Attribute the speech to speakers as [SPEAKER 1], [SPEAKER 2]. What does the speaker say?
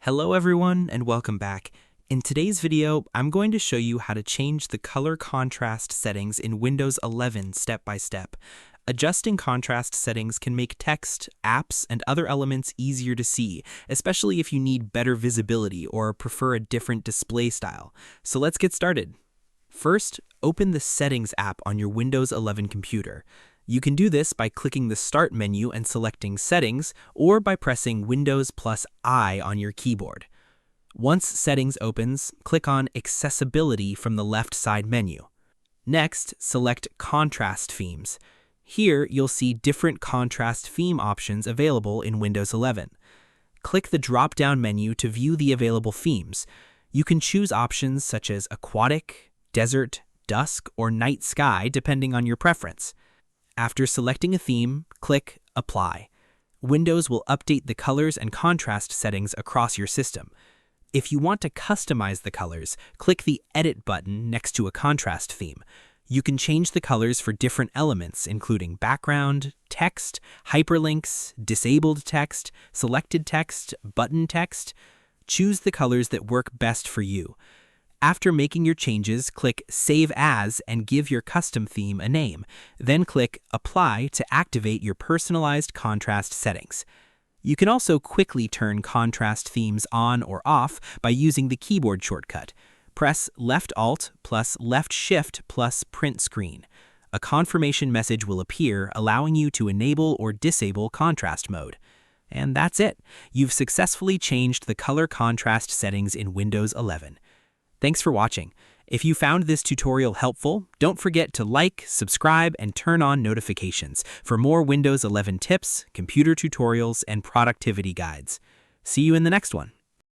[SPEAKER 1] Hello everyone and welcome back. In today's video, I'm going to show you how to change the color contrast settings in Windows 11 step by step. Adjusting contrast settings can make text, apps, and other elements easier to see, especially if you need better visibility or prefer a different display style. So let's get started. First, open the Settings app on your Windows 11 computer. You can do this by clicking the Start menu and selecting Settings, or by pressing Windows plus I on your keyboard. Once Settings opens, click on Accessibility from the left side menu. Next, select Contrast Themes. Here, you'll see different contrast theme options available in Windows 11. Click the drop-down menu to view the available themes. You can choose options such as Aquatic, Desert, Dusk, or Night Sky depending on your preference. After selecting a theme, click Apply. Windows will update the colors and contrast settings across your system. If you want to customize the colors, click the Edit button next to a contrast theme. You can change the colors for different elements, including background, text, hyperlinks, disabled text, selected text, button text. Choose the colors that work best for you. After making your changes, click Save As and give your custom theme a name. Then click Apply to activate your personalized contrast settings. You can also quickly turn contrast themes on or off by using the keyboard shortcut. Press Left Alt plus Left Shift plus Print Screen. A confirmation message will appear, allowing you to enable or disable contrast mode. And that's it. You've successfully changed the color contrast settings in Windows 11. Thanks for watching. If you found this tutorial helpful, don't forget to like, subscribe, and turn on notifications for more Windows 11 tips, computer tutorials, and productivity guides. See you in the next one.